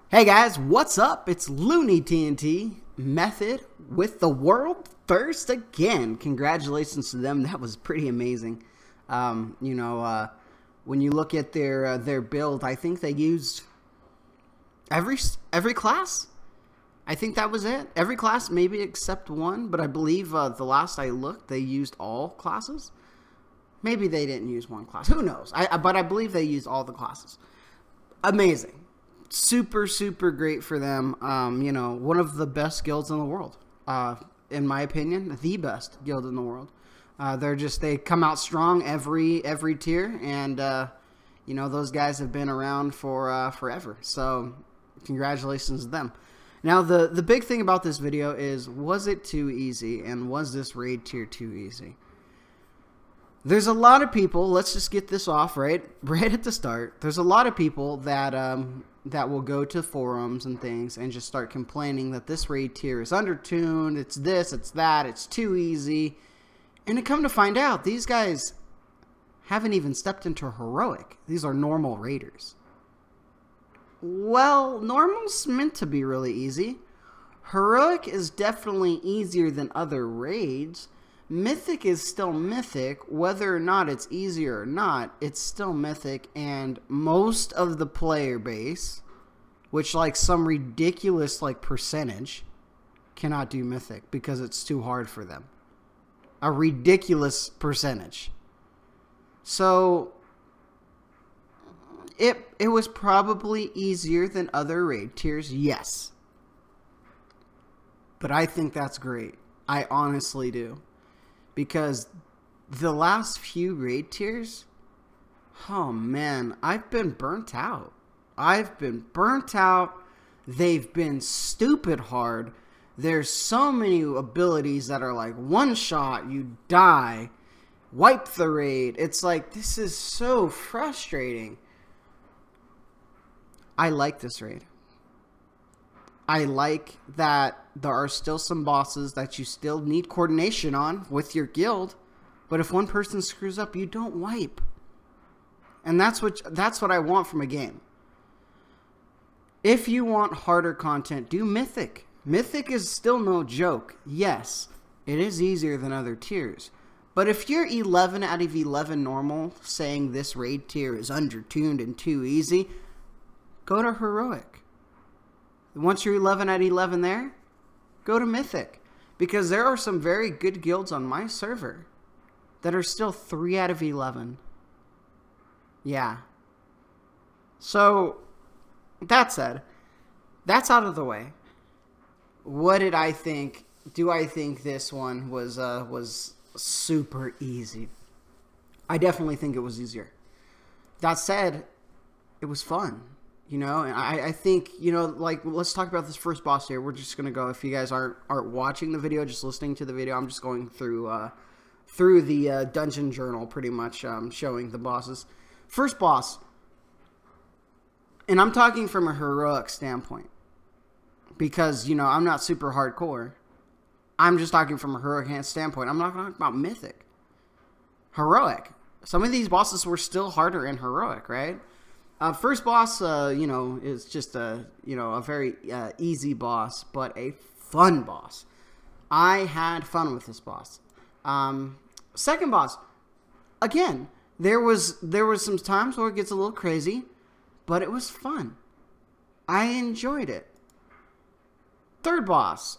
Hey guys, what's up? It's Looney TNT Method with the world first again. Congratulations to them. That was pretty amazing. When you look at their build, I think they used every class. I think that was it. Every class, maybe except one, but I believe the last I looked, they used all classes. Maybe they didn't use one class. Who knows? But I believe they used all the classes. Amazing. Super great for them. One of the best guilds in the world, in my opinion, the best guild in the world. They come out strong every tier, and those guys have been around for forever. So congratulations to them. Now the big thing about this video is, was it too easy, and was this raid tier too easy? There's a lot of people, let's just get this off right at the start. There's a lot of people that that will go to forums and things and just start complaining that this raid tier is undertuned, it's this, it's that, it's too easy. And to come to find out, these guys haven't even stepped into heroic. These are normal raiders. Well, normal's meant to be really easy. Heroic is definitely easier than other raids. Mythic is still Mythic. Whether or not it's easier or not, it's still Mythic, and most of the player base, which like some ridiculous like percentage, cannot do Mythic because it's too hard for them. A ridiculous percentage. So it was probably easier than other raid tiers, yes. But I think that's great. I honestly do. Because the last few raid tiers, oh man, I've been burnt out. They've been stupid hard. There's so many abilities that are like one shot, you die, wipe the raid. It's like, this is so frustrating. I like this raid. I like that there are still some bosses that you still need coordination on with your guild, but if one person screws up, you don't wipe. And that's what I want from a game. If you want harder content, do Mythic. Mythic is still no joke. Yes, it is easier than other tiers. But if you're 11 out of 11 normal saying this raid tier is undertuned and too easy, go to Heroic. Once you're 11 out of 11 there, go to Mythic. Because there are some very good guilds on my server that are still 3 out of 11. Yeah. So, that said, that's out of the way. What did I think? Do I think this one was super easy? I definitely think it was easier. That said, it was fun. And I think, like, let's talk about this first boss here. We're just going to go, if you guys aren't watching the video, just listening to the video, I'm just going through the dungeon journal, pretty much, showing the bosses. First boss, and I'm talking from a heroic standpoint, because, I'm not super hardcore. I'm just talking from a heroic standpoint. I'm not talking about Mythic. Heroic. Some of these bosses were still harder in heroic, right? First boss, is just a very easy boss, but a fun boss. I had fun with this boss. Second boss, again, there was some times where it gets a little crazy, but it was fun. I enjoyed it. Third boss,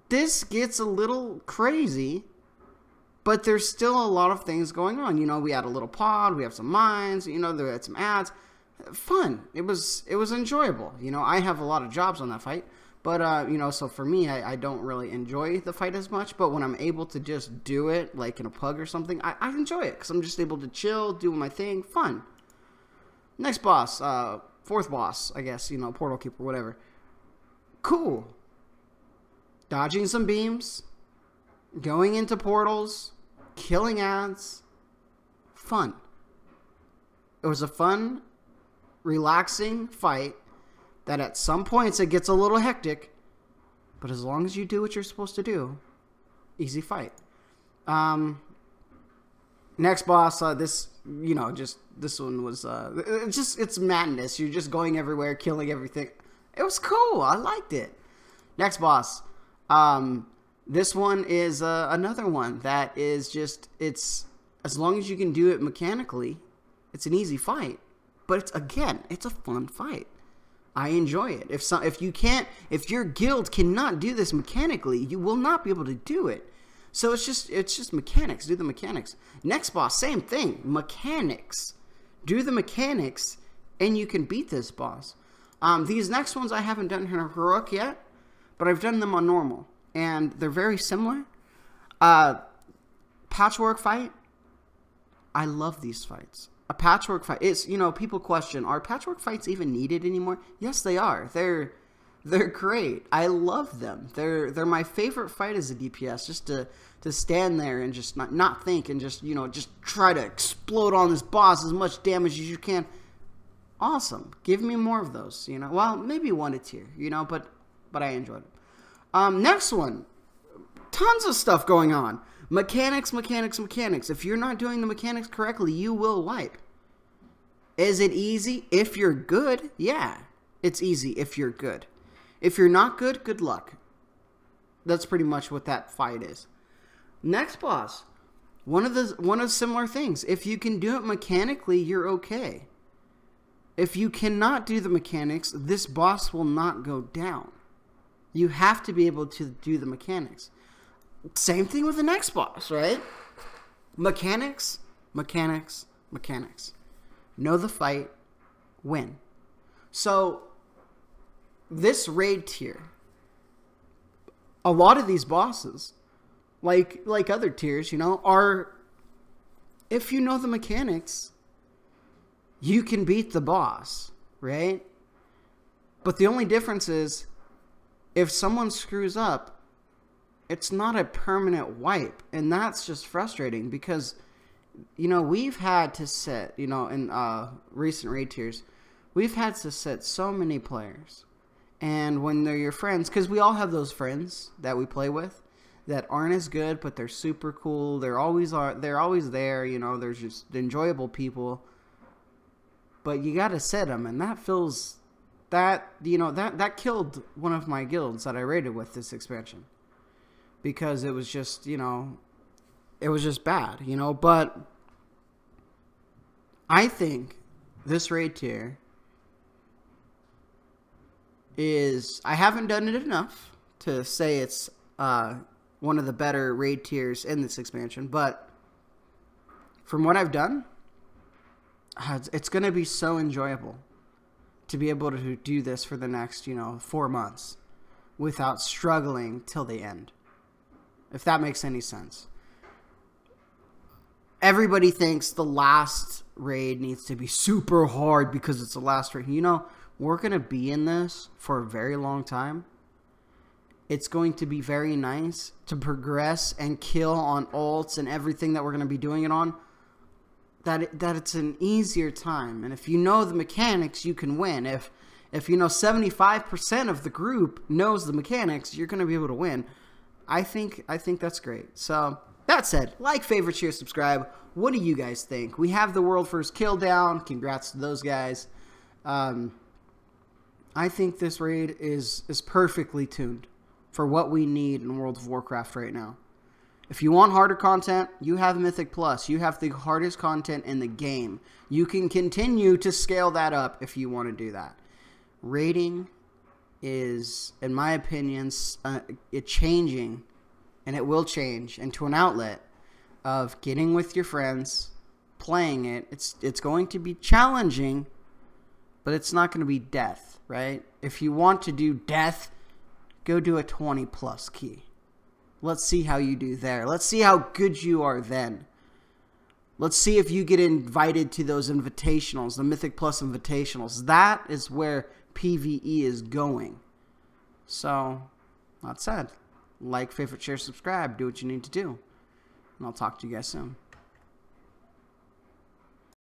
this gets a little crazy, but there's still a lot of things going on. We had a little pod, we have some mines, there had some ads. Fun. It was enjoyable. I have a lot of jobs on that fight, but, so for me, I don't really enjoy the fight as much, but when I'm able to just do it, like in a pug or something, I enjoy it, because I'm just able to chill, do my thing, fun. Next boss, fourth boss, I guess, Portal Keeper, whatever. Cool. Dodging some beams, going into portals, killing ads, fun. It was a fun, relaxing fight that at some points it gets a little hectic, but as long as you do what you're supposed to do, easy fight. Next boss, this you know, just this one was it's madness. You're just going everywhere, killing everything. It was cool. I liked it. Next boss. This one is another one that is just, it's, as long as you can do it mechanically, it's an easy fight. But it's, again, it's a fun fight. I enjoy it. If your guild cannot do this mechanically, you will not be able to do it. So it's just mechanics. Do the mechanics. Next boss, same thing. Mechanics. Do the mechanics, and you can beat this boss. These next ones I haven't done heroic yet, but I've done them on normal, and they're very similar. Patchwork fight. I love these fights. A patchwork fight is, you know, people question, are patchwork fights even needed anymore? Yes, they are. They're great. I love them. They're my favorite fight as a DPS, just to stand there and just not think and just, you know, just try to explode on this boss as much damage as you can. Awesome. Give me more of those, you know. Well, maybe one a tier, you know, but I enjoyed it. Next one. Tons of stuff going on. Mechanics. If you're not doing the mechanics correctly, you will wipe. Is it easy? If you're good, yeah. It's easy if you're good. If you're not good, good luck. That's pretty much what that fight is. Next boss. One of the similar things. If you can do it mechanically, you're okay. If you cannot do the mechanics, this boss will not go down. You have to be able to do the mechanics. Same thing with the next boss, right? Mechanics. Know the fight, win. So, this raid tier, a lot of these bosses, like other tiers, you know, are, if you know the mechanics, you can beat the boss, right? But the only difference is, if someone screws up, it's not a permanent wipe, and that's just frustrating because, you know, we've had to set, you know, in recent raid tiers, we've had to set so many players, and when they're your friends, because we all have those friends that we play with that aren't as good, but they're super cool, they're always there, you know, they're just enjoyable people, but you gotta set them, and that feels, that, you know, that killed one of my guilds that I raided with this expansion. Because it was just, you know, it was just bad, you know. But I think this raid tier is, I haven't done it enough to say it's one of the better raid tiers in this expansion. But from what I've done, it's going to be so enjoyable to be able to do this for the next, you know, 4 months without struggling till the end. If that makes any sense. Everybody thinks the last raid needs to be super hard because it's the last raid. You know, we're going to be in this for a very long time. It's going to be very nice to progress and kill on ults and everything that we're going to be doing it on. That it's an easier time. And if you know the mechanics, you can win. If you know 75% of the group knows the mechanics, you're going to be able to win. I think that's great. So, that said, like, favorite, share, subscribe. What do you guys think? We have the world first kill down. Congrats to those guys. I think this raid is perfectly tuned for what we need in World of Warcraft right now. If you want harder content, you have Mythic Plus. You have the hardest content in the game. You can continue to scale that up if you want to do that. Raiding is, in my opinion, it changing, and it will change into an outlet of getting with your friends, playing it. It's going to be challenging, but it's not going to be death, right? If you want to do death, go do a 20+ key. Let's see how you do there. Let's see how good you are then. Let's see if you get invited to those invitationals, the Mythic Plus invitationals. That is where PvE is going. So, that said, like, favorite, share, subscribe, do what you need to do, and I'll talk to you guys soon.